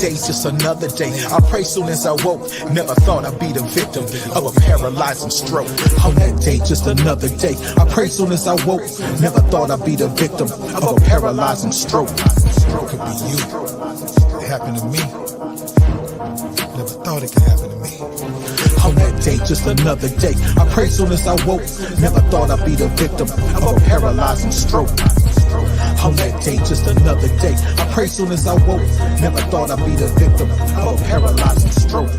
day's just another day. I pray soon as I woke, never thought I'd be the victim of a paralyzing stroke. On that day, just another day. I pray soon as I woke, never thought I'd be the victim of a paralyzing stroke. It could be you. It happened to me. Never thought it could happen to me. On that day, just another day. I pray soon as I woke, never thought I'd be the victim of a paralyzing stroke. On that day, just another day. I pray soon as I woke, never thought I'd be the victim of a paralyzing stroke.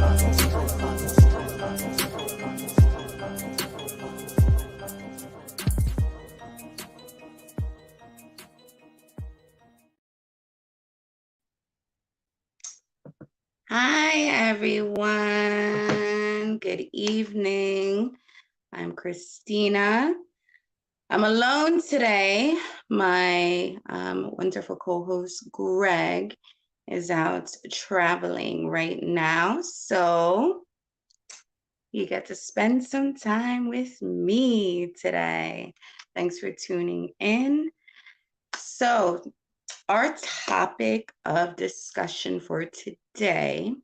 Hi, everyone. Good evening. I'm Christina. I'm alone today. My wonderful co-host, Greg, is out traveling right now. So you get to spend some time with me today. Thanks for tuning in. So our topic of discussion for today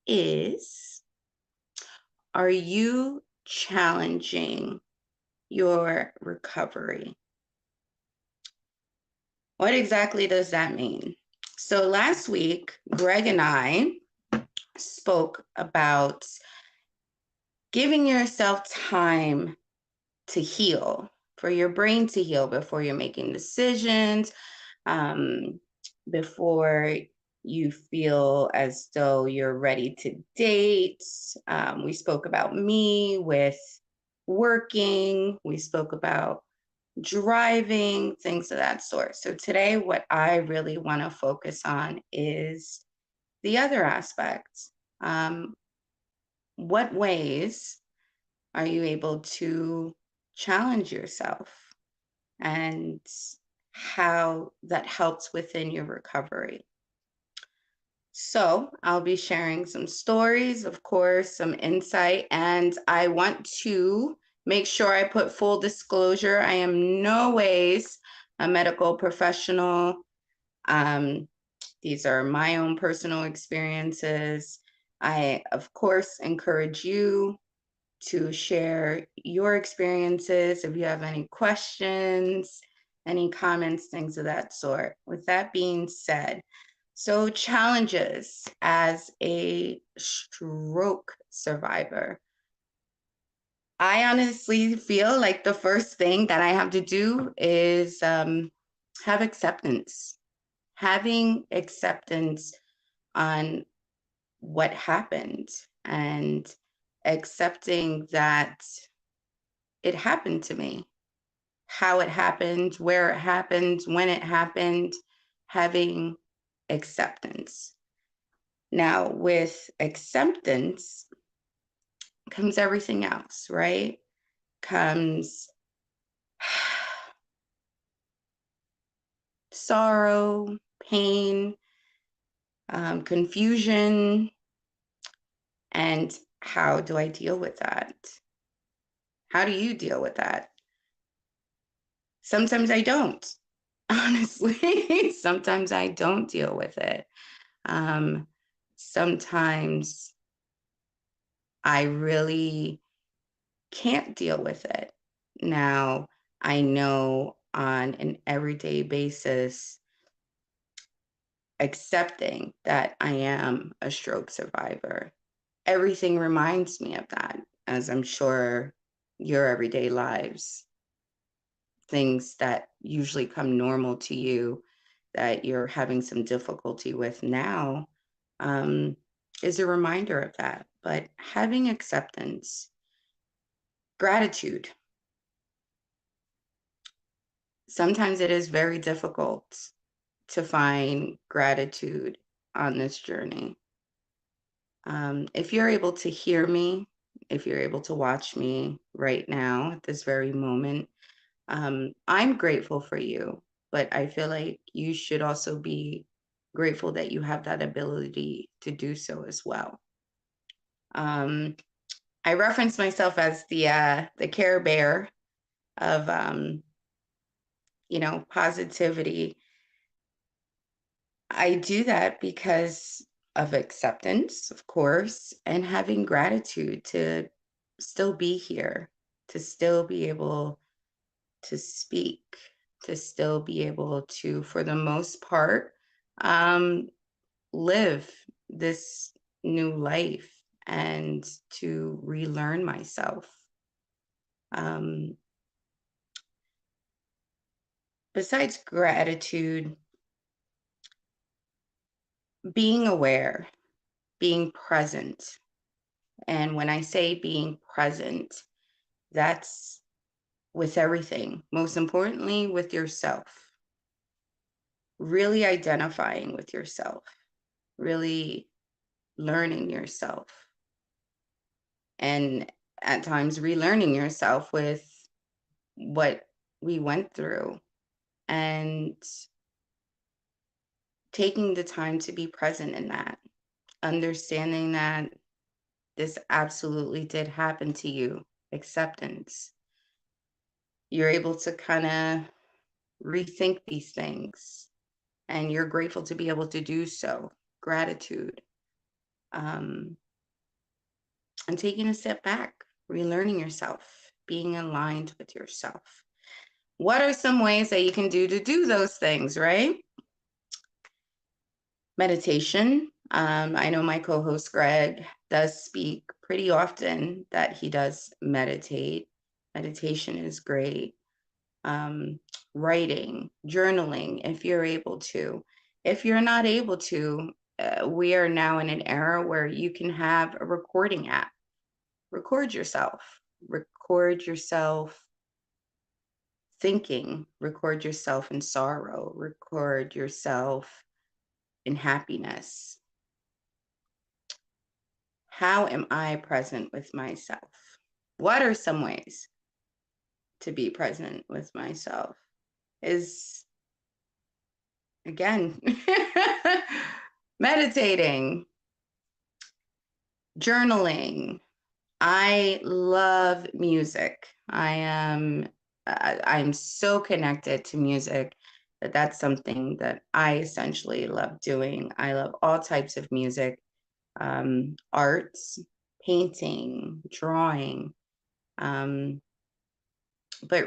is, are you challenging your recovery? What exactly does that mean? So last week, Greg and I spoke about giving yourself time to heal, for your brain to heal before you're making decisions, before you feel as though you're ready to date. We spoke about me with working. We spoke about driving, things of that sort. So today, what I really want to focus on is the other aspects. What ways are you able to challenge yourself, and how that helps within your recovery? So I'll be sharing some stories, of course, some insight, and I want to make sure I put full disclosure. I am no ways a medical professional. These are my own personal experiences. I, of course, encourage you to share your experiences if you have any questions, any comments, things of that sort. With that being said, so challenges as a stroke survivor. I honestly feel like the first thing that I have to do is have acceptance. Having acceptance on what happened, and accepting that it happened to me, how it happened, where it happened, when it happened, having acceptance. Now, with acceptance comes everything else, right? Comes sorrow, pain, confusion, and how do I deal with that? How do you deal with that? Sometimes I don't, honestly. Sometimes I don't deal with it. Sometimes I really can't deal with it. Now, I know on an everyday basis, accepting that I am a stroke survivor, everything reminds me of that, as I'm sure your everyday lives, things that usually come normal to you that you're having some difficulty with now, is a reminder of that. But having acceptance, gratitude. Sometimes it is very difficult to find gratitude on this journey. If you're able to hear me, if you're able to watch me right now at this very moment, I'm grateful for you, but I feel like you should also be grateful that you have that ability to do so as well. I reference myself as the Care Bear of positivity. I do that because of acceptance, of course, and having gratitude to still be here, to still be able to speak, to still be able to, for the most part, live this new life and to relearn myself. Besides gratitude, being aware, being present. And when I say being present, that's with everything, most importantly, with yourself. Really identifying with yourself, really learning yourself, and at times relearning yourself with what we went through, and taking the time to be present in that, understanding that this absolutely did happen to you, acceptance. You're able to kind of rethink these things, and you're grateful to be able to do so. Gratitude. And taking a step back, relearning yourself, being aligned with yourself. What are some ways that you can do to do those things, right? Meditation. I know my co-host Greg does speak pretty often that he does meditate. Meditation is great. Writing, journaling, if you're able to. If you're not able to, we are now in an era where you can have a recording app. Record yourself thinking, record yourself in sorrow, record yourself in happiness. How am I present with myself? What are some ways to be present with myself? Is, again, meditating, journaling. I love music. I'm so connected to music that that's something that I essentially love doing. I love all types of music, arts, painting, drawing, but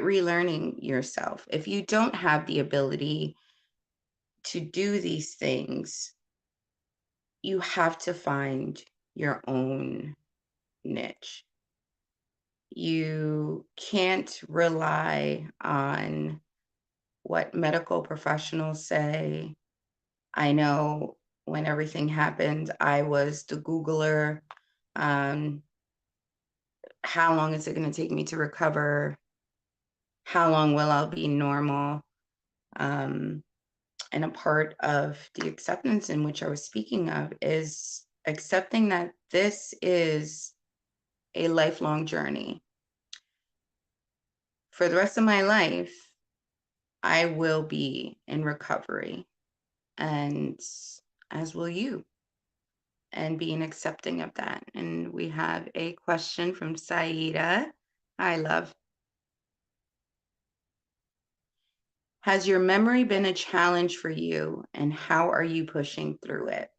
relearning yourself. If you don't have the ability to do these things, you have to find your own niche. You can't rely on what medical professionals say. I know when everything happened, I was the Googler. How long is it going to take me to recover? How long will I be normal? And a part of the acceptance in which I was speaking of is accepting that this is a lifelong journey. For the rest of my life, I will be in recovery, and as will you, and being accepting of that. And we have a question from Saida. Hi, love. Has your memory been a challenge for you, and how are you pushing through it?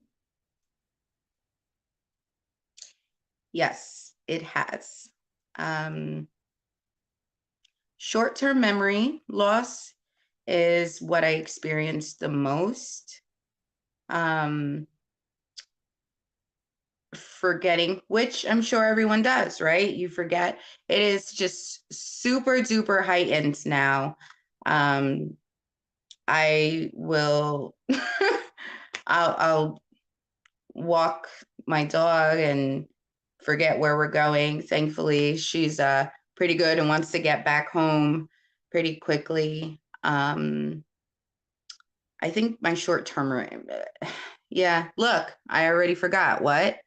Yes, it has. Short-term memory loss is what I experienced the most. Forgetting, which I'm sure everyone does, right? You forget. It is just super duper heightened now. I will I'll walk my dog and forget where we're going. Thankfully, she's pretty good and wants to get back home pretty quickly. I think my short-term, yeah, look, I already forgot what.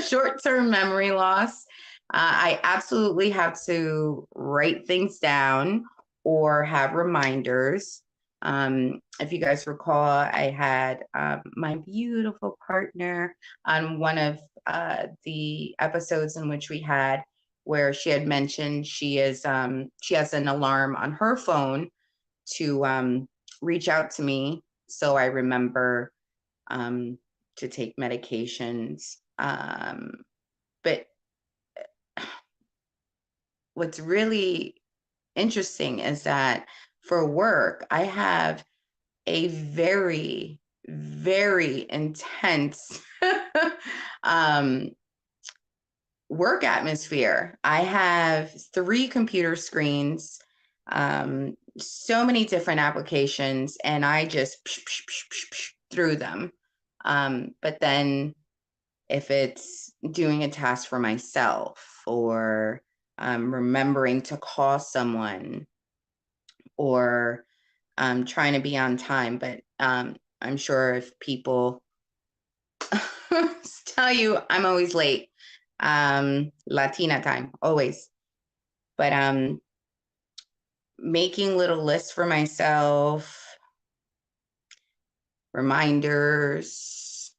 Short-term memory loss. I absolutely have to write things down or have reminders. If you guys recall, I had my beautiful partner on one of the episodes in which we had where she had mentioned she has an alarm on her phone to reach out to me, so I remember to take medications. But what's really interesting is that for work, I have a very, very intense work atmosphere. I have 3 computer screens, so many different applications, and I just through them. But then if it's doing a task for myself, or remembering to call someone, or trying to be on time, but I'm sure if people tell you I'm always late, Latina time, always. But making little lists for myself, reminders,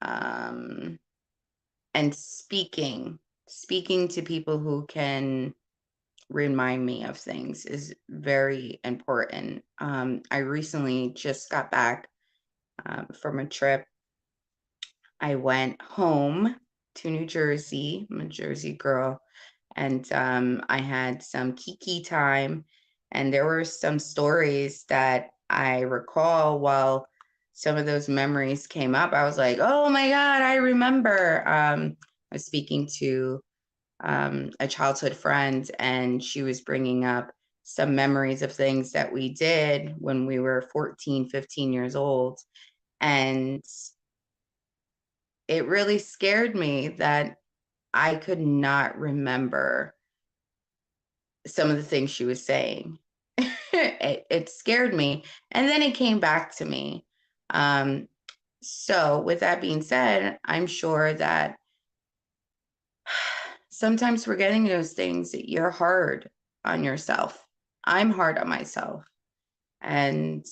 and speaking to people who can remind me of things is very important. I recently just got back from a trip. I went home to New Jersey. I'm a Jersey girl. And I had some kiki time. And there were some stories that I recall while some of those memories came up. I was like, oh my God, I remember. I was speaking to a childhood friend, and she was bringing up some memories of things that we did when we were 14, 15 years old. And it really scared me that I could not remember some of the things she was saying. It scared me. And then it came back to me. So with that being said, I'm sure that sometimes forgetting those things, you're hard on yourself. I'm hard on myself. And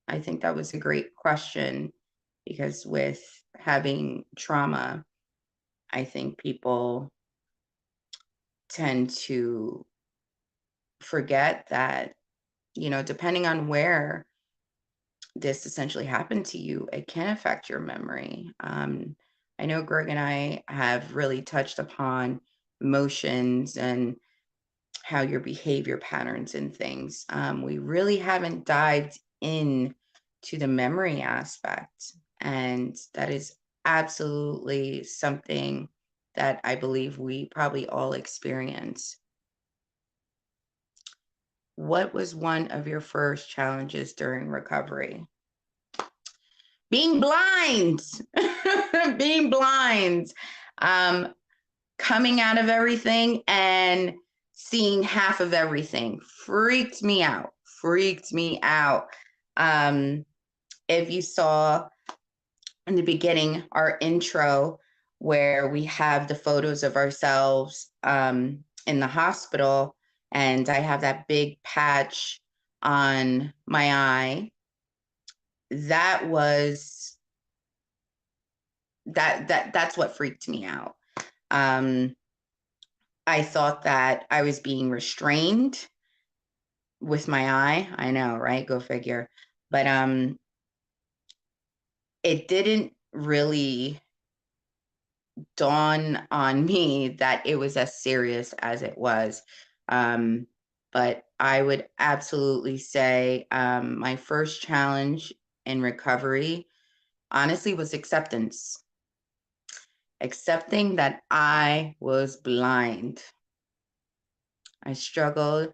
I think that was a great question, because with having trauma, I think people tend to forget that, depending on where this essentially happened to you, it can affect your memory. I know Greg and I have really touched upon emotions and how your behavior patterns and things. We really haven't dived in to the memory aspect. And that is absolutely something that I believe we probably all experience. What was one of your first challenges during recovery? Being blind, being blind, coming out of everything and seeing half of everything freaked me out. If you saw in the beginning, our intro, where we have the photos of ourselves in the hospital, and I have that big patch on my eye, that's what freaked me out. I thought that I was being restrained with my eye. I know, right? Go figure. But it didn't really dawn on me that it was as serious as it was. But I would absolutely say my first challenge in recovery, honestly, was acceptance. Accepting that I was blind. I struggled.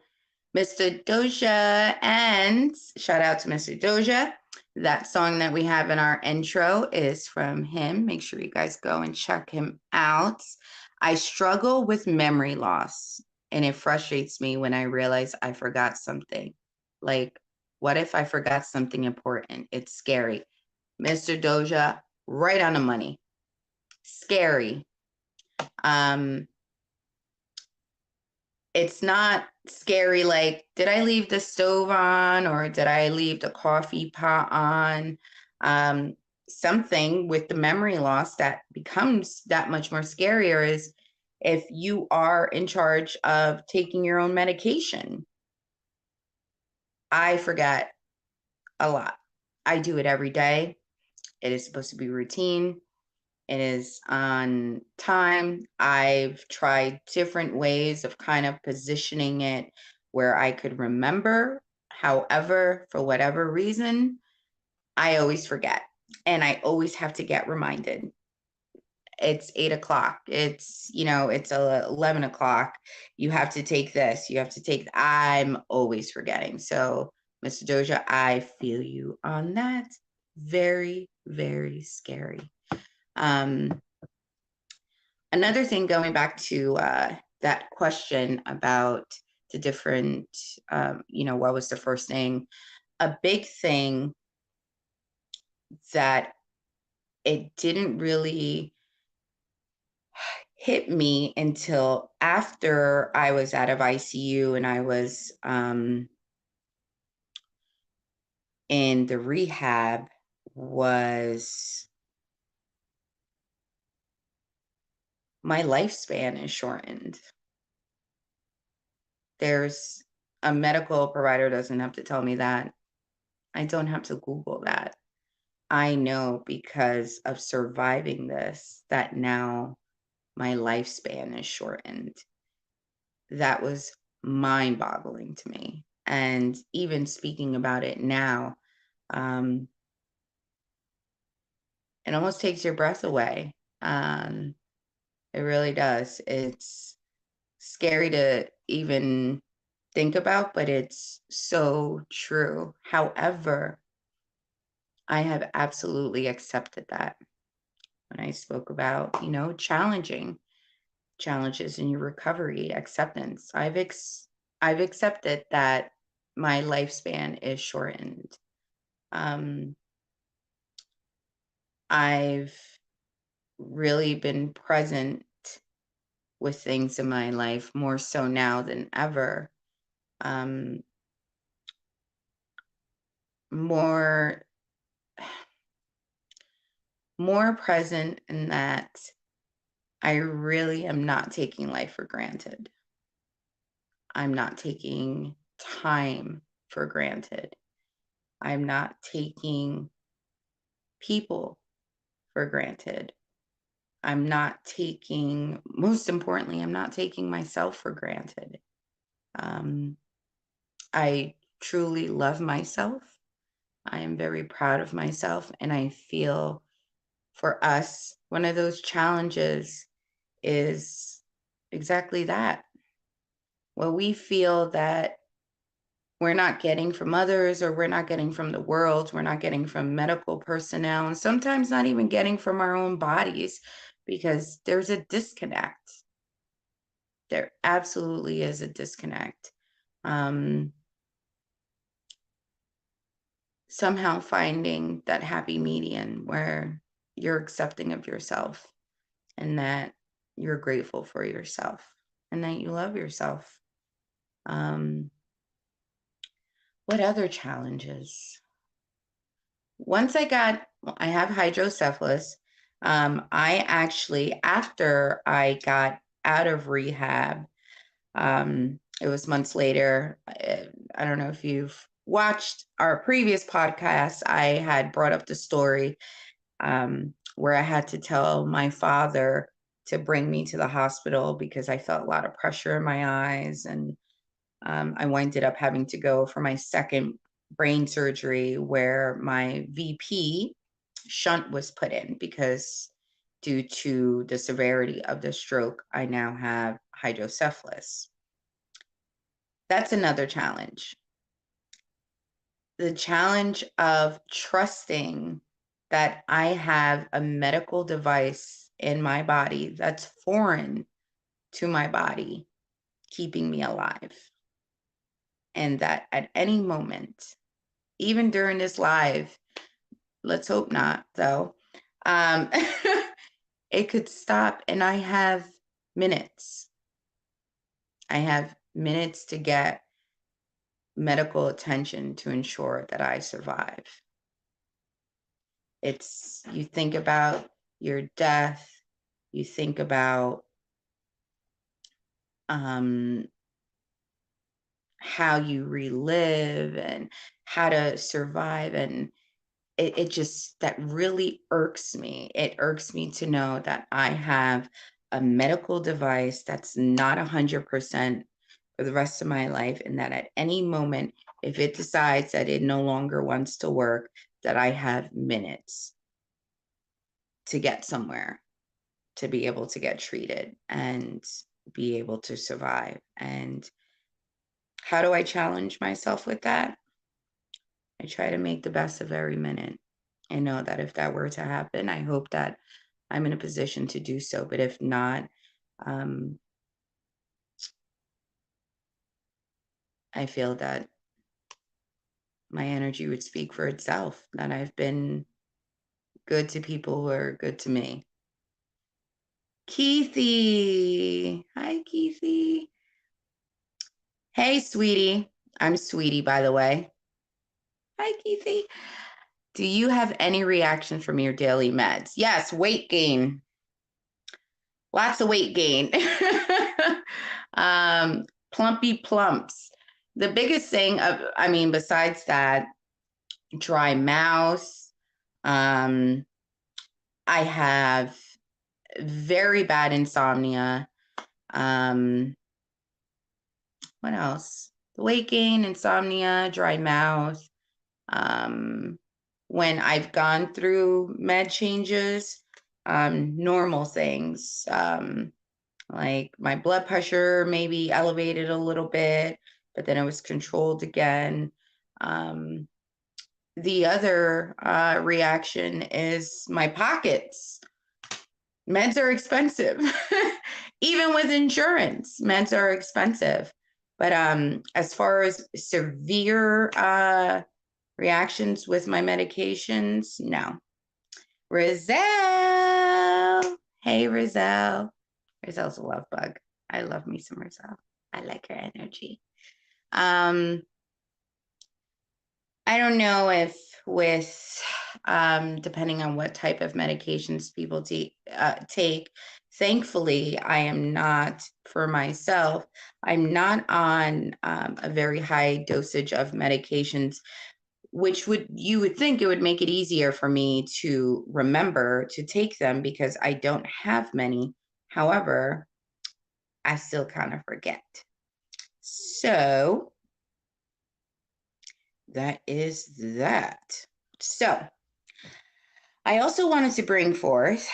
Mr. Doja, and shout out to Mr. Doja. That song that we have in our intro is from him. Make sure you guys go and check him out. I struggle with memory loss, and it frustrates me when I realize I forgot something. Like, what if I forgot something important? It's scary. Mr. Doja, right on the money. Scary. It's not scary like, did I leave the stove on, or did I leave the coffee pot on? Something with the memory loss that becomes that much more scarier is if you are in charge of taking your own medication. I forget a lot. I do it every day. It is supposed to be routine. It is on time. I've tried different ways of kind of positioning it where I could remember. However, for whatever reason, I always forget and I always have to get reminded. It's 8 o'clock. It's 11 o'clock. You have to take this. You have to take, I'm always forgetting. So, Mr. Doja, I feel you on that. Very, very scary. Another thing, going back to that question about the different, what was the first thing? A big thing that it didn't really hit me until after I was out of ICU and I was in the rehab was my lifespan is shortened. There's a medical provider doesn't have to tell me that. I don't have to Google that. I know because of surviving this that now my lifespan is shortened. That was mind-boggling to me. And even speaking about it now, it almost takes your breath away. It really does. It's scary to even think about, but it's so true. However, I have absolutely accepted that. When I spoke about, challenges in your recovery, acceptance, I've accepted that my lifespan is shortened. I've really been present with things in my life more so now than ever. More present in that I really am not taking life for granted. I'm not taking time for granted. I'm not taking people for granted. Most importantly, I'm not taking myself for granted. I truly love myself. I am very proud of myself. And I feel for us, one of those challenges is exactly that. What we feel that we're not getting from others, or we're not getting from the world, we're not getting from medical personnel, and sometimes not even getting from our own bodies, because there's a disconnect. There absolutely is a disconnect. Somehow finding that happy median where you're accepting of yourself and that you're grateful for yourself and that you love yourself. What other challenges? Once I have hydrocephalus. I actually, after I got out of rehab, it was months later. I don't know if you've watched our previous podcast. I had brought up the story where I had to tell my father to bring me to the hospital because I felt a lot of pressure in my eyes. And I winded up having to go for my second brain surgery where my VP shunt was put in because due to the severity of the stroke, I now have hydrocephalus. That's another challenge. The challenge of trusting that I have a medical device in my body that's foreign to my body, keeping me alive. And that at any moment, even during this live, let's hope not, though, it could stop and I have minutes. I have minutes to get medical attention to ensure that I survive. You think about your death, you think about how you relive and how to survive. And it just, that really irks me. It irks me to know that I have a medical device that's not 100% for the rest of my life, and that at any moment, if it decides that it no longer wants to work, that I have minutes to get somewhere, to be able to get treated and be able to survive. And how do I challenge myself with that? I try to make the best of every minute. I know that if that were to happen, I hope that I'm in a position to do so. But if not, um, I feel that my energy would speak for itself, that I've been good to people who are good to me. Keithy. Hi, Keithy. Hey, sweetie. I'm Sweetie, by the way. Hi, Keithy. Do you have any reaction from your daily meds? Yes, weight gain. Lots of weight gain. Plumpy plumps. The biggest thing besides that, dry mouth. I have very bad insomnia. What else? The weight gain, insomnia, dry mouth. When I've gone through med changes, normal things, like my blood pressure maybe elevated a little bit, but then it was controlled again. The other reaction is my pockets. Meds are expensive. Even with insurance, meds are expensive. But as far as severe reactions with my medications, no. Rizal. Hey, Rizal. Rizel's a love bug. I love me some Rizal. I like her energy. I don't know if with, depending on what type of medications people take, thankfully, I am not, for myself, I'm not on a very high dosage of medications, which you would think it would make it easier for me to remember to take them because I don't have many. However, I still kind of forget. So that is that. So I also wanted to bring forth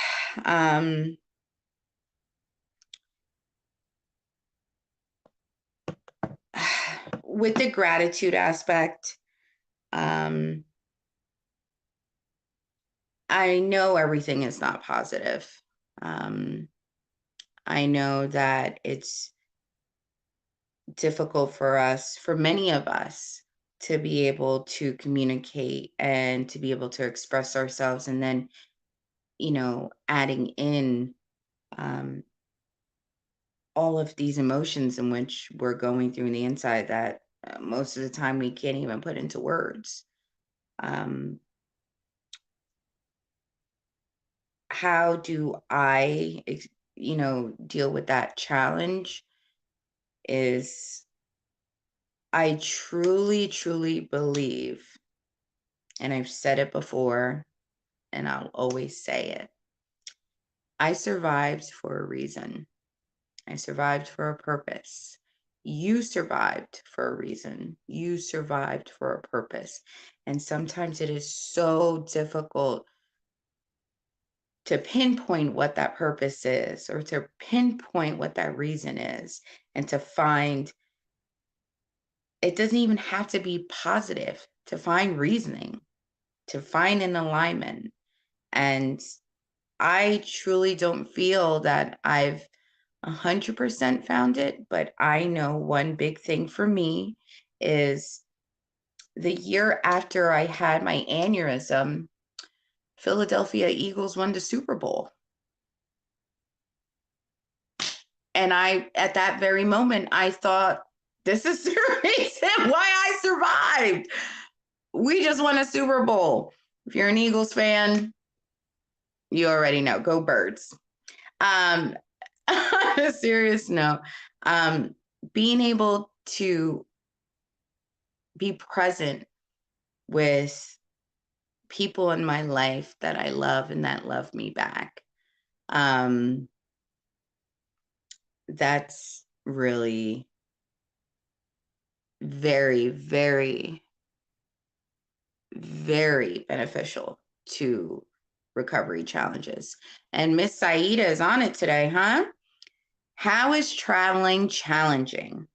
with the gratitude aspect. I know everything is not positive. I know that it's difficult for many of us, to be able to communicate and to be able to express ourselves, and then, adding in all of these emotions in which we're going through in the inside that most of the time we can't even put into words. How do I, deal with that challenge is, I truly, truly believe, and I've said it before, and I'll always say it. I survived for a reason. I survived for a purpose. You survived for a reason. You survived for a purpose. And sometimes it is so difficult to pinpoint what that purpose is, or to pinpoint what that reason is, and to find, it doesn't even have to be positive, to find reasoning, to find an alignment. And I truly don't feel that I've 100% found it, but I know one big thing for me is, the year after I had my aneurysm, Philadelphia Eagles won the Super Bowl. And at that very moment, I thought, this is the reason why I survived. We just won a Super Bowl. If you're an Eagles fan, you already know. Go Birds. On a serious note, being able to be present with people in my life that I love and that love me back. That's really very, very, very beneficial to recovery challenges. And Miss Saida is on it today, huh? How is traveling challenging?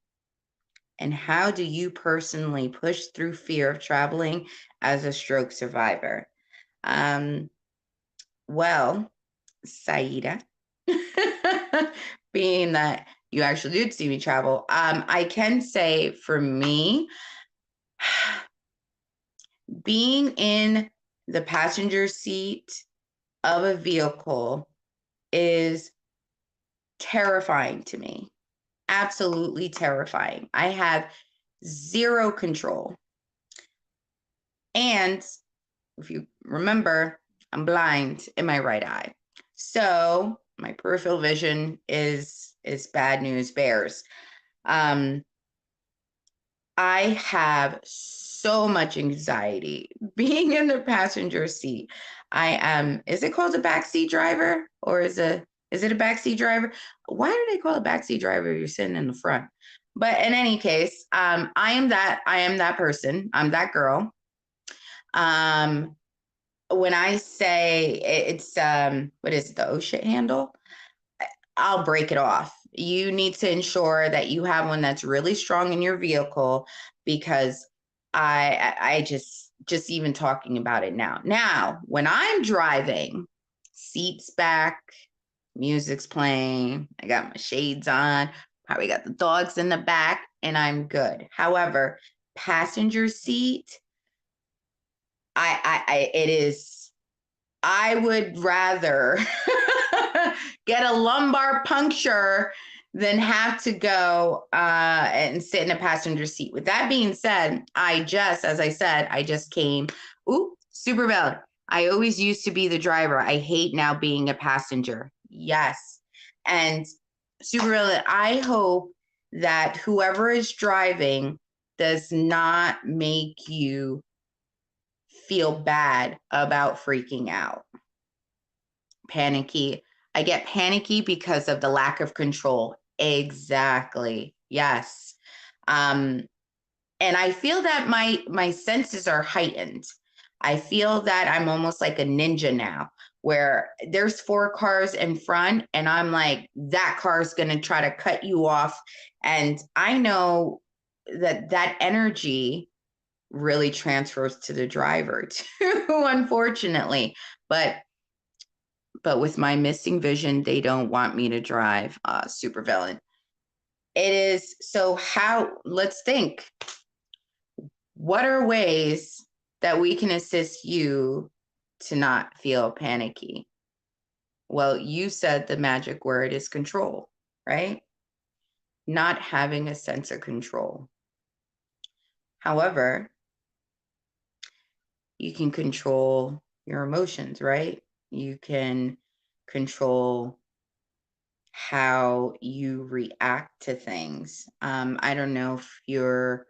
And how do you personally push through fear of traveling as a stroke survivor? Well, Saida, being that you actually did see me travel, I can say for me, being in the passenger seat of a vehicle is terrifying to me. Absolutely terrifying. I have zero control. And if you remember, I'm blind in my right eye. So my peripheral vision is bad news bears. I have so much anxiety being in the passenger seat. I am, is it called a backseat driver or is it a backseat driver? Why do they call it backseat driver if you're sitting in the front? But in any case, I am that person. I'm that girl. When I say it's what is it, the OSHA handle? I'll break it off. You need to ensure that you have one that's really strong in your vehicle because I just even talking about it now. Now, when I'm driving, seats back, music's playing, I got my shades on, probably got the dogs in the back, and I'm good. However, passenger seat, it is, I would rather get a lumbar puncture than have to go and sit in a passenger seat. With that being said, as I said, I just came, super valid. I always used to be the driver. I hate now being a passenger. Yes. And super valid, I hope that whoever is driving does not make you feel bad about freaking out. Panicky. I get panicky because of the lack of control. Exactly. Yes. And I feel that my senses are heightened. I feel that I'm almost like a ninja now, where there's 4 cars in front and I'm like, that car's going to try to cut you off. And I know that energy really transfers to the driver too, unfortunately. But with my missing vision, they don't want me to drive supervillain. It is so let's think. What are ways that we can assist you to not feel panicky? Well, you said the magic word is control, right? Not having a sense of control. However, you can control your emotions, right? You can control how you react to things. I don't know if you're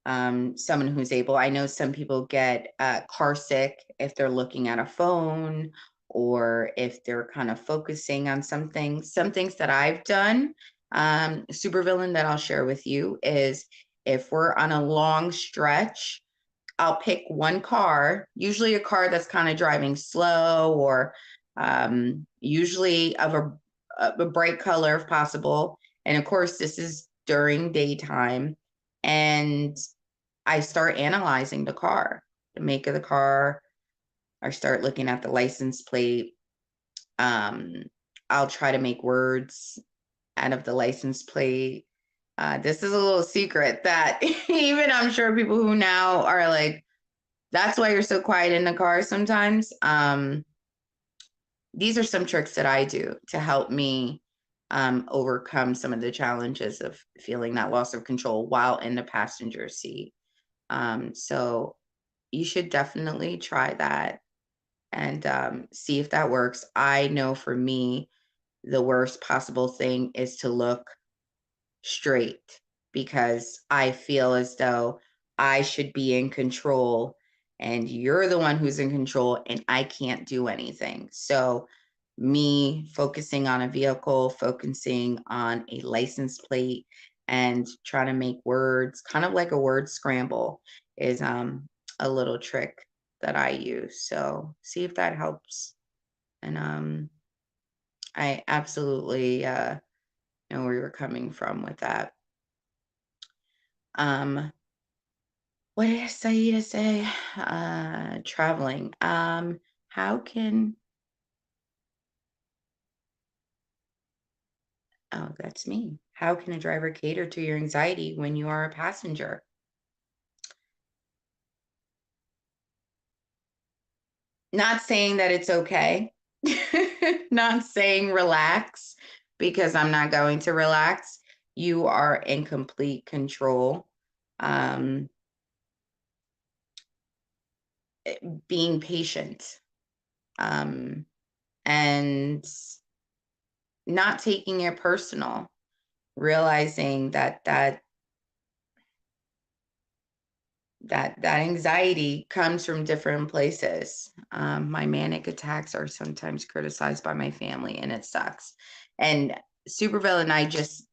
someone who's able, I know some people get car sick if they're looking at a phone or if they're kind of focusing on something. Some things that I've done, supervillain, that I'll share with you is if we're on a long stretch, I'll pick one car, usually a car that's kind of driving slow or usually of a bright color if possible. And of course, this is during daytime. And I start analyzing the car, the make of the car. I start looking at the license plate. I'll try to make words out of the license plate. This is a little secret that even I'm sure people who now are like, that's why you're so quiet in the car sometimes. These are some tricks that I do to help me overcome some of the challenges of feeling that loss of control while in the passenger seat. So you should definitely try that and see if that works. I know for me, the worst possible thing is to look straight because I feel as though I should be in control and you're the one who's in control and I can't do anything. So me focusing on a vehicle, focusing on a license plate, and trying to make words kind of like a word scramble is a little trick that I use. So see if that helps. And I absolutely know where you're coming from with that. What did Saida say? Traveling. How can, oh, that's me. How can a driver cater to your anxiety when you are a passenger? Not saying that it's okay. Not saying relax, because I'm not going to relax. You are in complete control. Um, Being patient, and not taking it personal, realizing that anxiety comes from different places. My manic attacks are sometimes criticized by my family, and it sucks. And Supervillain,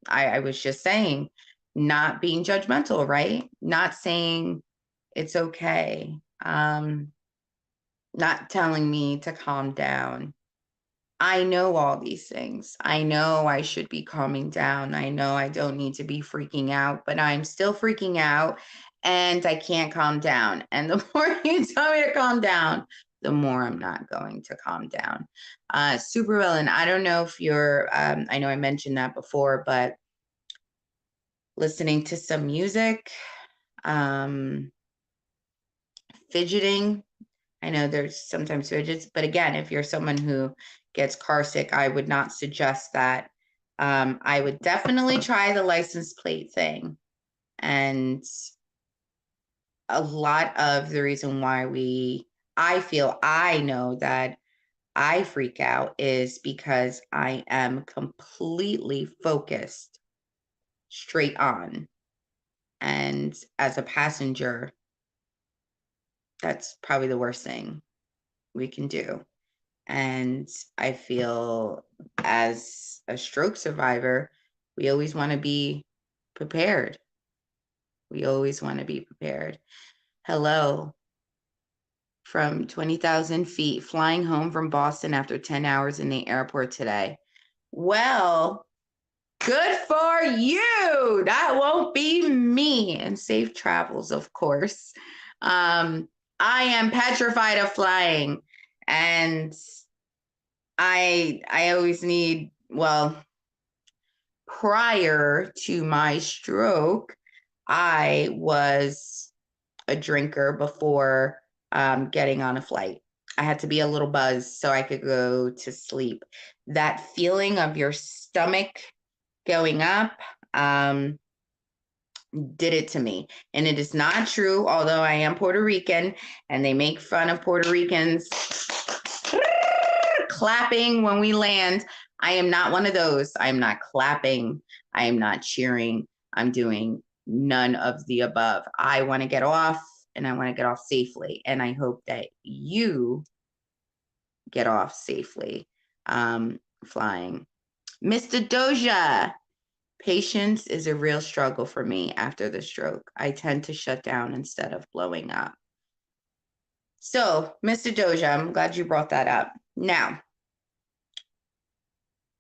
I was just saying, not being judgmental, right? Not saying it's okay. Not telling me to calm down. I know all these things. I know I should be calming down. I know I don't need to be freaking out, but I'm still freaking out and I can't calm down. And the more you tell me to calm down, the more I'm not going to calm down. Supervillain, I don't know if you're, I know I mentioned that before, but listening to some music, fidgeting. I know there's sometimes fidgets, but again, if you're someone who gets car sick, I would not suggest that. I would definitely try the license plate thing. And a lot of the reason why I know that I freak out is because I am completely focused straight on. And as a passenger, that's probably the worst thing we can do. And I feel as a stroke survivor, we always want to be prepared. We always want to be prepared. Hello from 20,000 feet, flying home from Boston after 10 hours in the airport today. Well, good for you. That won't be me. And safe travels, of course. I am petrified of flying. And I always need, well, prior to my stroke, I was a drinker before getting on a flight. I had to be a little buzzed so I could go to sleep. That feeling of your stomach going up did it to me. And it is not true, although I am Puerto Rican and they make fun of Puerto Ricans clapping when we land. I am not one of those. I am not clapping. I am not cheering. I'm doing none of the above. I want to get off and I want to get off safely. And I hope that you get off safely flying. Mista Doesha. Patience is a real struggle for me after the stroke. I tend to shut down instead of blowing up. So, Mista Doesha, I'm glad you brought that up. Now,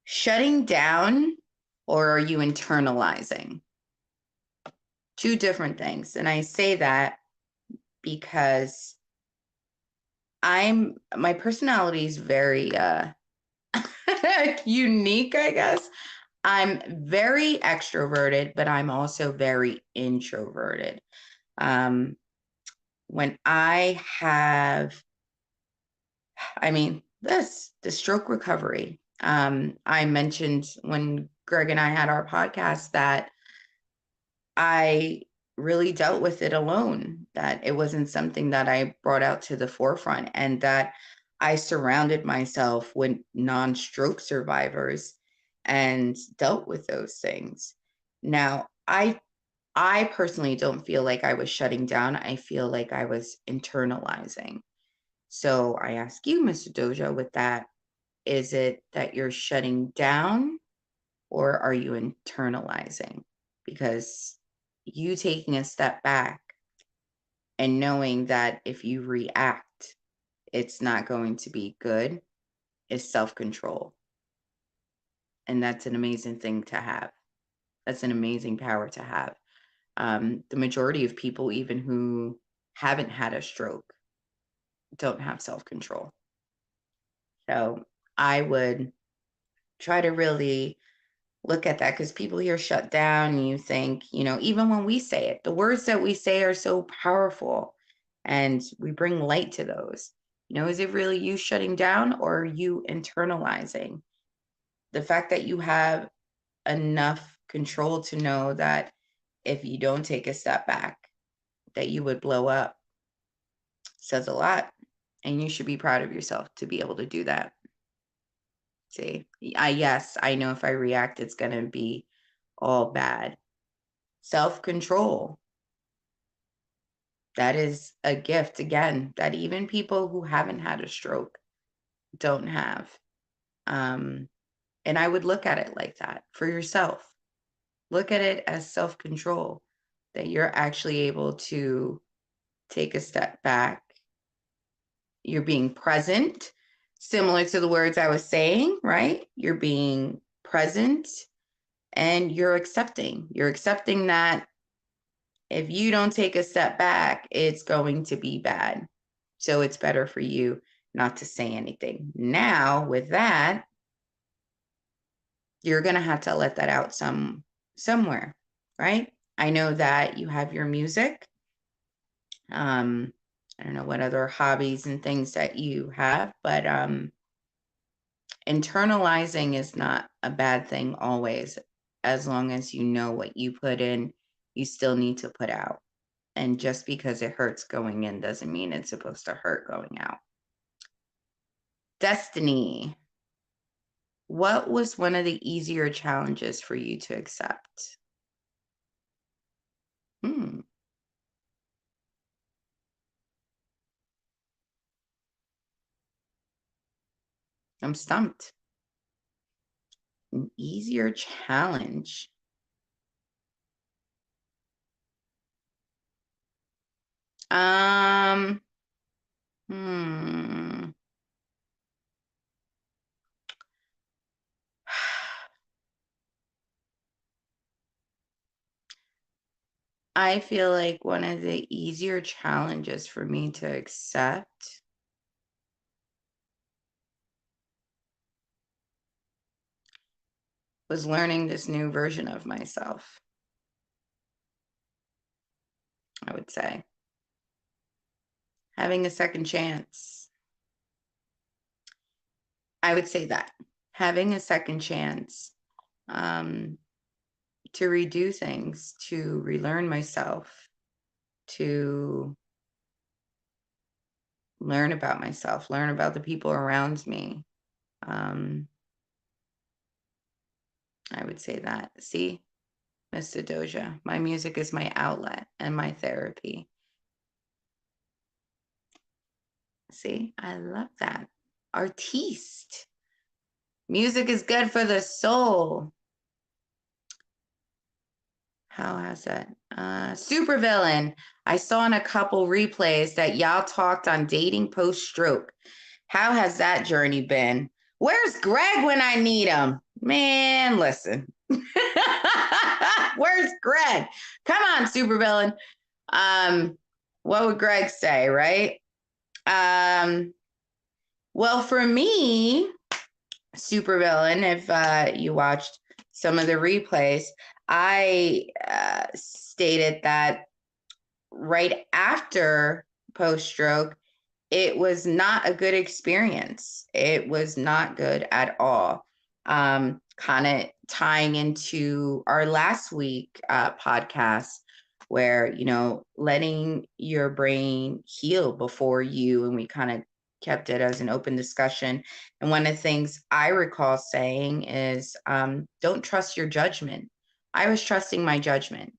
shutting down, or are you internalizing? Two different things. And I say that because my personality is very unique, I guess. I'm very extroverted, but I'm also very introverted. When I have, the stroke recovery, I mentioned when Greg and I had our podcast that I really dealt with it alone, that it wasn't something that I brought out to the forefront, and that I surrounded myself with non-stroke survivors and dealt with those things. Now, I I personally don't feel like I was shutting down. I feel like I was internalizing. So I ask you, Mr. Doja, with that, is it that you're shutting down or are you internalizing? Because you taking a step back and knowing that if you react, it's not going to be good is self-control. And that's an amazing thing to have. That's an amazing power to have. The majority of people, even who haven't had a stroke, don't have self-control. So I would try to really look at that, because people hear shut down and you think, even when we say it, the words that we say are so powerful and we bring light to those. Is it really you shutting down or are you internalizing? The fact that you have enough control to know that if you don't take a step back, that you would blow up says a lot. And you should be proud of yourself to be able to do that. See, yes, I know if I react, it's going to be all bad. Self-control. That is a gift, again, that even people who haven't had a stroke don't have. And I would look at it like that for yourself. Look at it as self-control, that you're actually able to take a step back. You're being present, similar to the words I was saying, right? You're being present and you're accepting. You're accepting that if you don't take a step back, it's going to be bad. So it's better for you not to say anything. Now, with that, you're going to have to let that out somewhere, right? I know that you have your music. I don't know what other hobbies and things that you have, but internalizing is not a bad thing always, as long as you know what you put in, you still need to put out. And just because it hurts going in doesn't mean it's supposed to hurt going out. Destiny. What was one of the easier challenges for you to accept? I'm stumped. An easier challenge. Hmm. I feel like one of the easier challenges for me to accept was learning this new version of myself, I would say. Having a second chance. I would say that. Having a second chance to redo things, to relearn myself, to learn about myself, learn about the people around me. I would say that. See, Mista Doja, my music is my outlet and my therapy. See, I love that. Artiste. Music is good for the soul. How has that? Supervillain. I saw in a couple replays that y'all talked on dating post-stroke. How has that journey been? Where's Greg when I need him? Man, listen. Where's Greg? Come on, supervillain. What would Greg say, right? Well, for me, supervillain, if you watched some of the replays, I stated that right after post-stroke, it was not a good experience. It was not good at all. Kind of tying into our last week podcast, where, letting your brain heal before you, and we kind of kept it as an open discussion. And one of the things I recall saying is, don't trust your judgment. I was trusting my judgment.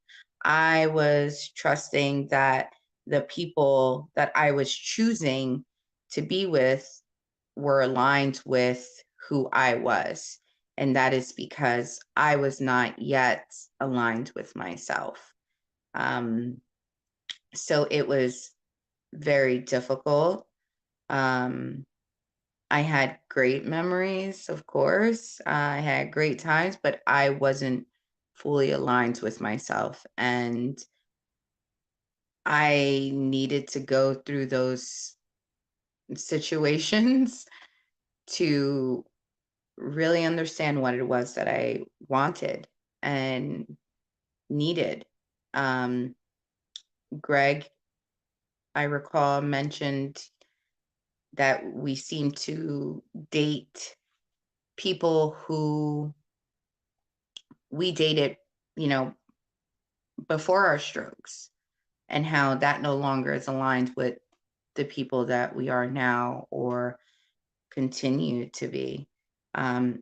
I was trusting that the people that I was choosing to be with were aligned with who I was. And that is because I was not yet aligned with myself. So it was very difficult. I had great memories, of course. I had great times, but I wasn't fully aligned with myself. And I needed to go through those situations to really understand what it was that I wanted and needed. Um, Greg, I recall, mentioned that we seem to date people who we dated, you know, before our strokes, and how that no longer is aligned with the people that we are now or continue to be. Um,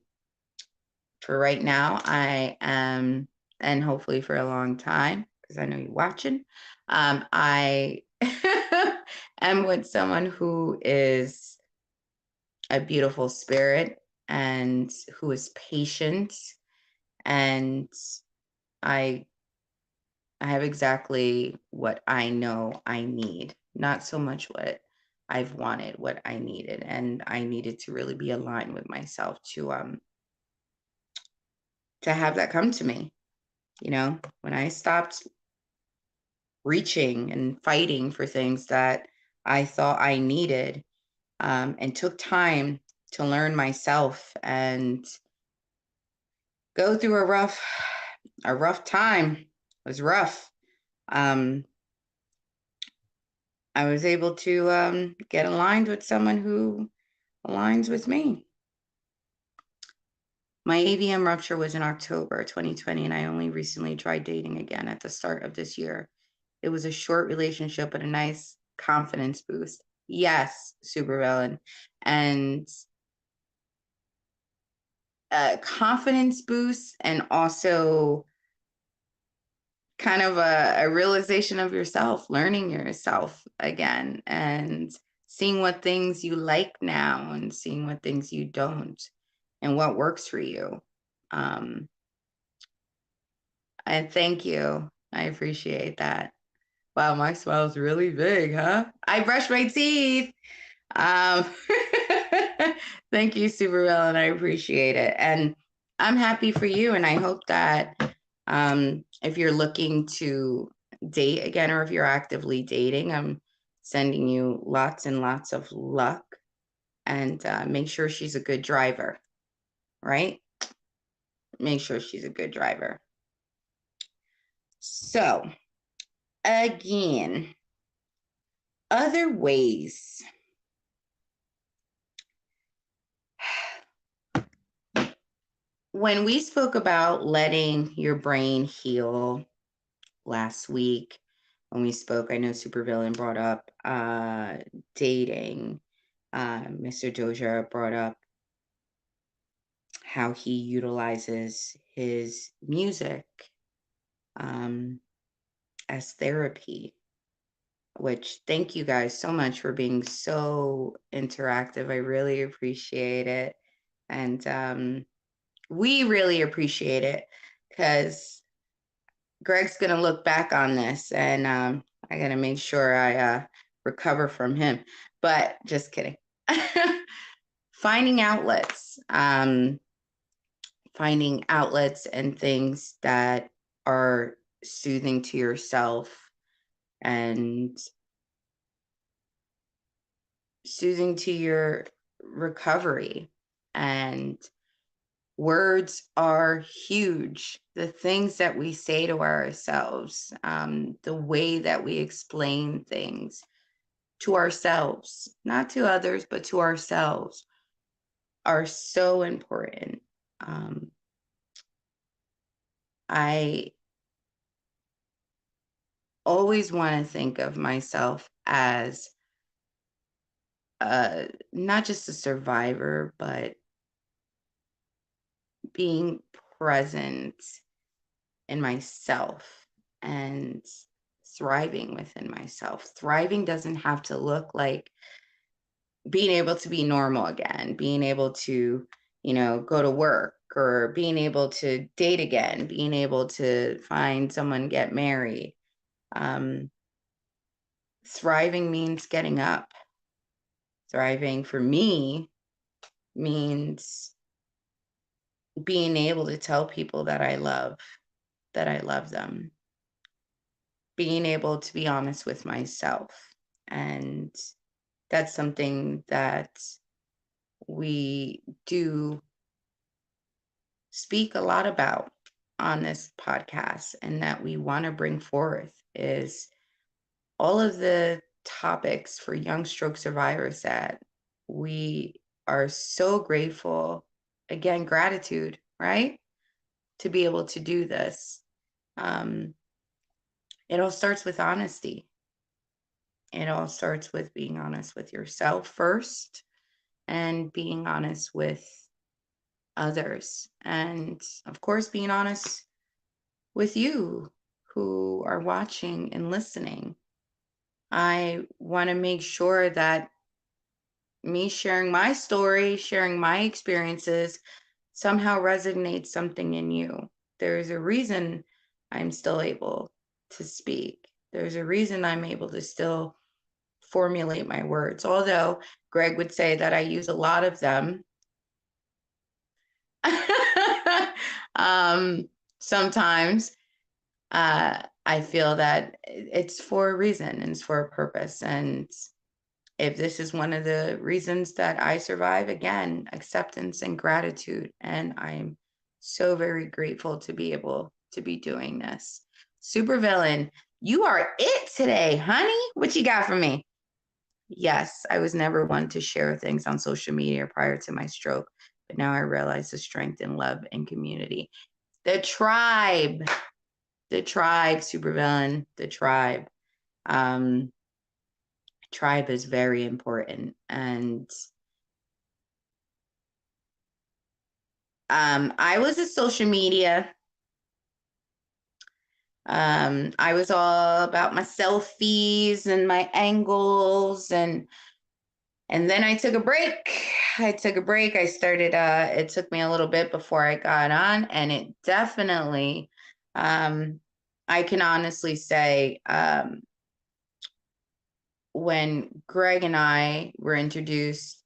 for right now, I am, and hopefully for a long time, because I know you're watching, I am with someone who is a beautiful spirit and who is patient, and I I have exactly what I know I need, not so much what I've wanted, what I needed. And I needed to really be aligned with myself to have that come to me. You know, when I stopped reaching and fighting for things that I thought I needed, and took time to learn myself and go through a rough time. It was rough. Um, I was able to get aligned with someone who aligns with me. My AVM rupture was in October 2020, and I only recently tried dating again at the start of this year. It was a short relationship, but a nice confidence boost. Yes, supervillain. And confidence boost, and also kind of a realization of yourself, learning yourself again, and seeing what things you like now and seeing what things you don't and what works for you. Um, and thank you. I appreciate that. Wow, my smile's really big, huh? I brush my teeth. Um, thank you, Supervillain. And I appreciate it. And I'm happy for you. And I hope that if you're looking to date again, or if you're actively dating, I'm sending you lots and lots of luck. And make sure she's a good driver, right? Make sure she's a good driver. So, again, other ways. When we spoke about letting your brain heal last week, when we spoke, I know Supervillain brought up dating. Mr. Doja brought up how he utilizes his music as therapy, which, thank you guys so much for being so interactive. I really appreciate it. And we really appreciate it, because Greg's going to look back on this, and I got to make sure I recover from him. But just kidding. Finding outlets. Finding outlets and things that are soothing to yourself and soothing to your recovery. And words are huge. The things that we say to ourselves, the way that we explain things to ourselves, not to others, but to ourselves, are so important. I always want to think of myself as not just a survivor, but being present in myself and thriving within myself. Thriving doesn't have to look like being able to be normal again, being able to, go to work, or being able to date again, being able to find someone, get married. Um, Thriving means getting up. Thriving for me means being able to tell people that I love them, being able to be honest with myself. And that's something that we do speak a lot about on this podcast, and that we want to bring forth is all of the topics for young stroke survivors that we are so grateful. Again, gratitude, right? To be able to do this. It all starts with honesty. It all starts with being honest with yourself first, and being honest with others. And of course, being honest with you who are watching and listening. I want to make sure that me sharing my story, sharing my experiences somehow resonates something in you. There's a reason I'm still able to speak. There's a reason I'm able to still formulate my words. Although Greg would say that I use a lot of them. Sometimes I feel that it's for a reason and it's for a purpose. And if this is one of the reasons that I survive, again, acceptance and gratitude. And I'm so very grateful to be able to be doing this. Supervillain, you are it today, honey. What you got for me? Yes, I was never one to share things on social media prior to my stroke, but now I realize the strength in love and community. The tribe, supervillain, the tribe. Tribe is very important. And I was a social media. I was all about my selfies and my angles, and then I took a break. I started, it took me a little bit before I got on, and it definitely, I can honestly say, when Greg and I were introduced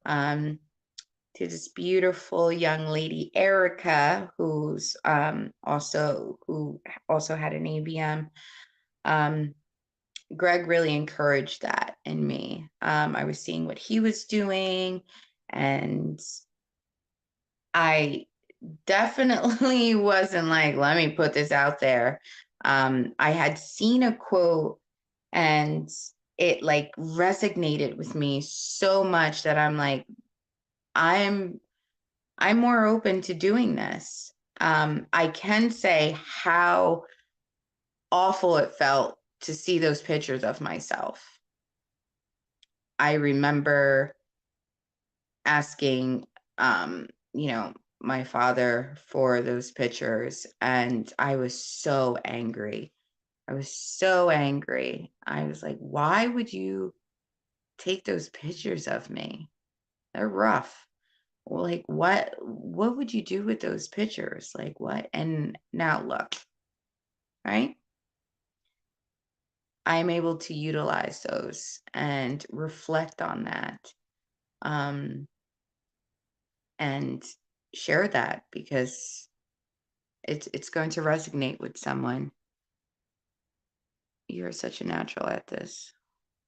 to this beautiful young lady, Erica, who also had an ABM, Greg really encouraged that in me. I was seeing what he was doing, and I definitely wasn't like, let me put this out there. I had seen a quote, and it like resonated with me so much that I'm like, I'm more open to doing this. I can say how awful it felt to see those pictures of myself. I remember asking, my father for those pictures, and I was so angry. I was like, why would you take those pictures of me? They're rough. Well, like, what would you do with those pictures? Like, what? And now look, right? I'm able to utilize those and reflect on that, and share that, because it's going to resonate with someone. You're such a natural at this.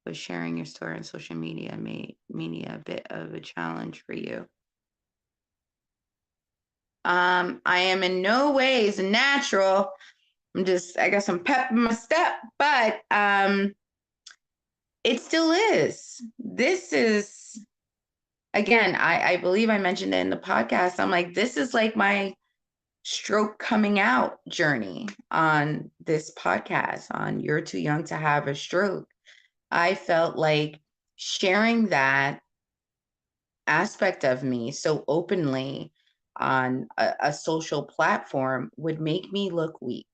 But sharing your story on social media made a bit of a challenge for you. I am in no ways natural. I got some pep in my step, but it still is. This is, again, I believe I mentioned it in the podcast. I'm like, this is like my stroke coming out journey on this podcast, on You're Too Young to Have a Stroke. I felt like sharing that aspect of me so openly on a social platform would make me look weak.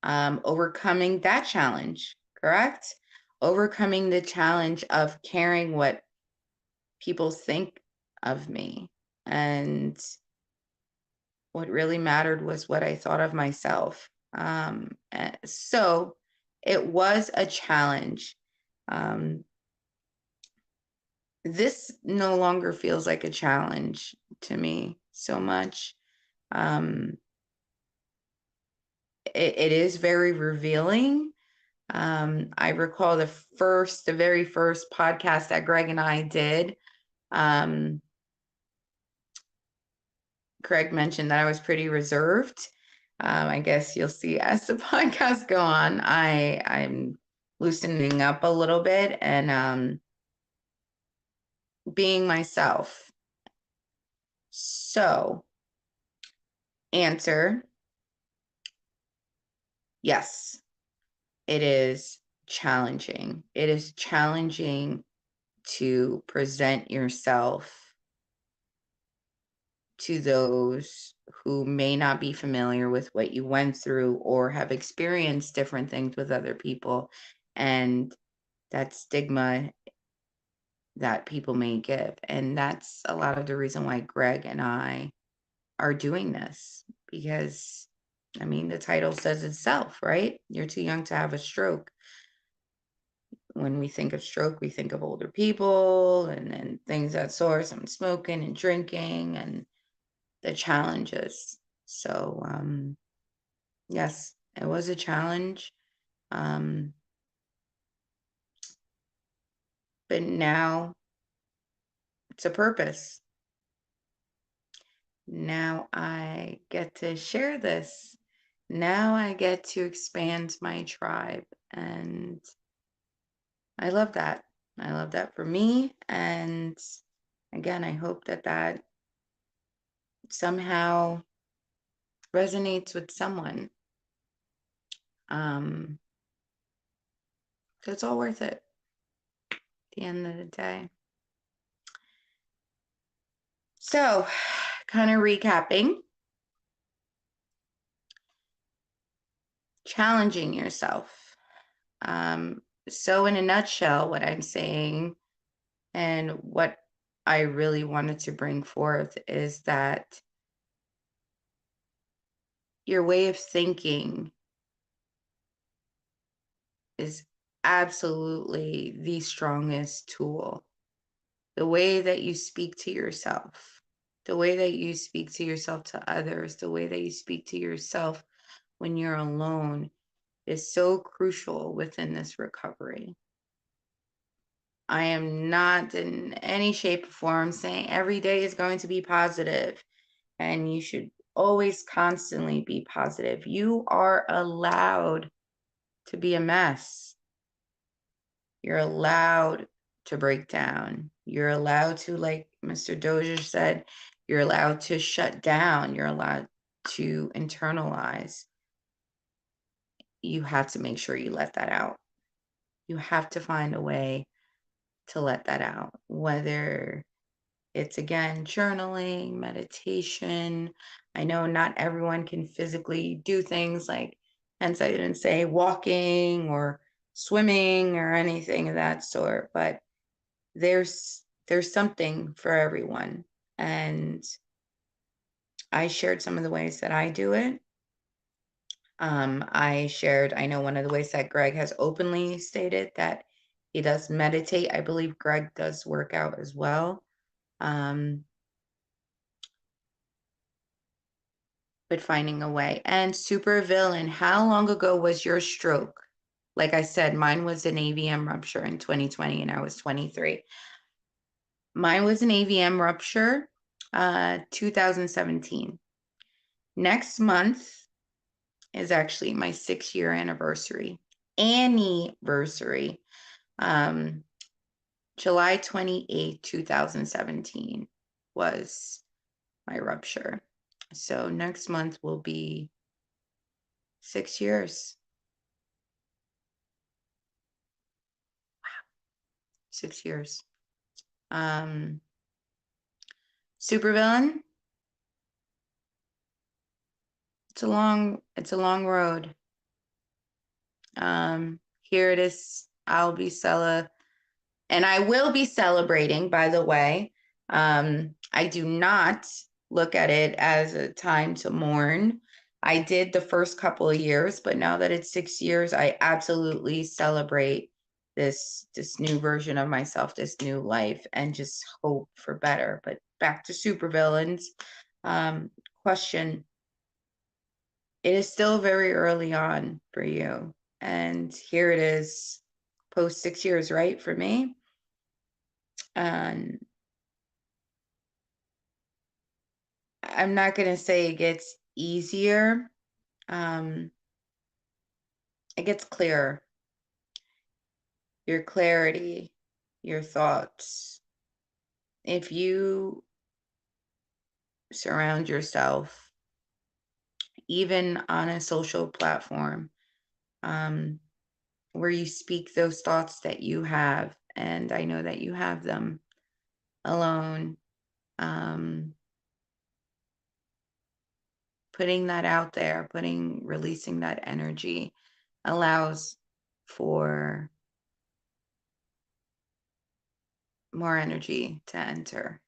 overcoming that challenge, correct? Overcoming the challenge of caring what people think of me. And what really mattered was what I thought of myself. So it was a challenge. This no longer feels like a challenge to me so much. It is very revealing. I recall the very first podcast that Greg and I did. Craig mentioned that I was pretty reserved. I guess you'll see as the podcast go on, I'm loosening up a little bit and being myself. So, answer, yes, it is challenging. It is challenging to present yourself to those who may not be familiar with what you went through or have experienced different things with other people, and that stigma that people may give. And that's a lot of the reason why Greg and I are doing this, because I mean, the title says itself, right? You're too young to have a stroke. When we think of stroke, we think of older people and things that source and smoking and drinking and the challenges. So, yes, it was a challenge. But now it's a purpose. Now I get to share this. Now I get to expand my tribe. And I love that. I love that for me. And again, I hope that that somehow resonates with someone. So it's all worth it at the end of the day. So, kind of recapping, challenging yourself. So in a nutshell, what I'm saying and what I really wanted to bring forth is that your way of thinking is absolutely the strongest tool. The way that you speak to yourself, the way that you speak to yourself to others, the way that you speak to yourself when you're alone is so crucial within this recovery. I am not in any shape or form saying every day is going to be positive and you should always constantly be positive. You are allowed to be a mess. You're allowed to break down. You're allowed to, like Mr. Dozier said, you're allowed to shut down. You're allowed to internalize. You have to make sure you let that out. You have to find a way to let that out, whether it's, again, journaling, meditation. I know not everyone can physically do things like, hence I didn't say walking or swimming or anything of that sort, but there's something for everyone. And I shared some of the ways that I do it. I know one of the ways that Greg has openly stated that he does meditate. I believe Greg does work out as well. But finding a way. And supervillain, how long ago was your stroke? Like I said, mine was an AVM rupture in 2020 and I was 23. Mine was an AVM rupture, 2017. Next month is actually my 6-year anniversary. July 28, 2017 was my rupture. So next month will be 6 years. Wow, 6 years. Supervillain. It's a long road. Here it is. And I will be celebrating, by the way. I do not look at it as a time to mourn. I did the first couple of years, but now that it's 6 years, I absolutely celebrate this new version of myself, this new life, and just hope for better. But back to supervillains. Question. It is still very early on for you. And here it is, post 6 years, right, for me? And I'm not going to say it gets easier. It gets clearer. Your clarity, your thoughts. If you surround yourself, even on a social platform, where you speak those thoughts that you have, and I know that you have them alone, putting that out there, releasing that energy allows for more energy to enter.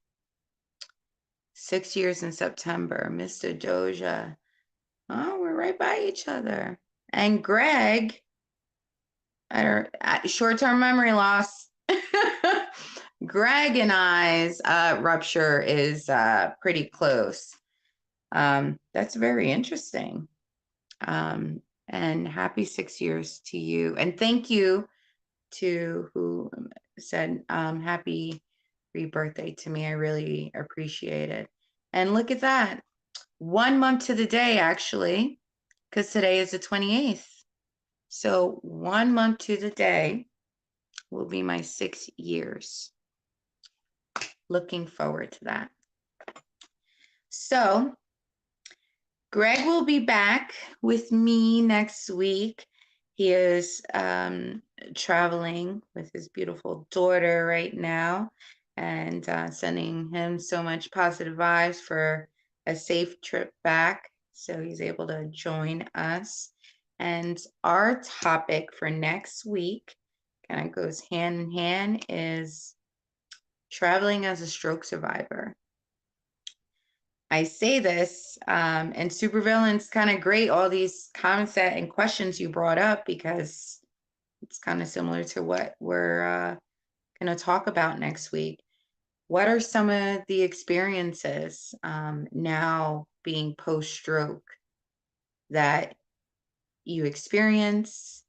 6 years in September, Mista Doja. Oh, we're right by each other. And Greg, short-term memory loss. Greg and I's rupture is pretty close. That's very interesting. And happy 6 years to you. And thank you to who said happy birthday to me. I really appreciate it. And look at that. 1 month to the day, actually, because today is the 28th. So 1 month to the day will be my 6 years. Looking forward to that. So Greg will be back with me next week. He is traveling with his beautiful daughter right now, and sending him so much positive vibes for a safe trip back, so he's able to join us. And our topic for next week kind of goes hand in hand, is traveling as a stroke survivor. I say this, and supervillain's kind of great, all these comments and questions you brought up, because it's kind of similar to what we're going to talk about next week. What are some of the experiences now being post-stroke that you experience,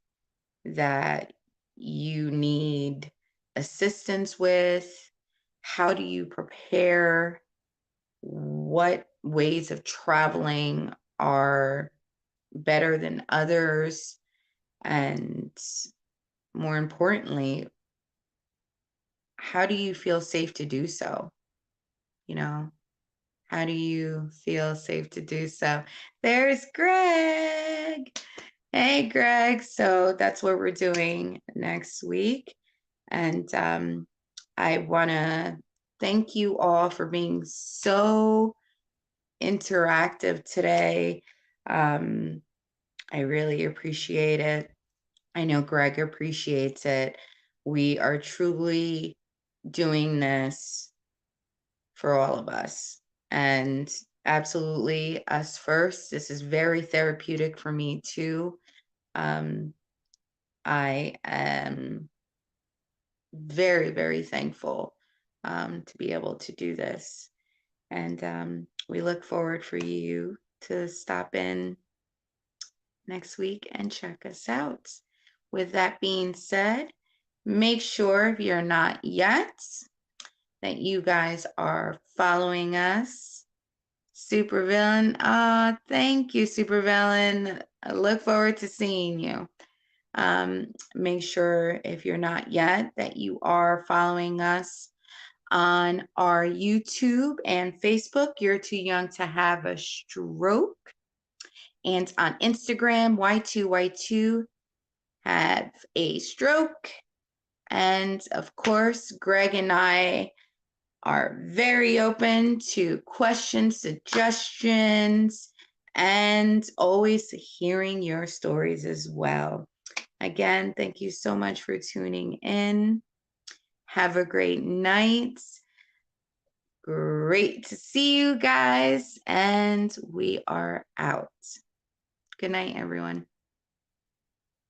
that you need assistance with? How do you prepare? What ways of traveling are better than others? And more importantly, how do you feel safe to do so? You know, how do you feel safe to do so? There's Greg. Hey, Greg. So that's what we're doing next week. And I want to thank you all for being so interactive today. I really appreciate it. I know Greg appreciates it. We are truly doing this for all of us, and absolutely us first. This is very therapeutic for me too. I am very, very thankful to be able to do this. And we look forward for you to stop in next week and check us out. With that being said, make sure, if you're not yet, that you guys are following us. Supervillain, thank you, Supervillain. I look forward to seeing you. Make sure, if you're not yet, that you are following us on our YouTube and Facebook, You're Too Young to Have a Stroke. And on Instagram, Y2Y2 Have a Stroke. And of course, Greg and I are very open to questions, suggestions, and always hearing your stories as well. Again, thank you so much for tuning in. Have a great night. Great to see you guys, and we are out. Good night, everyone.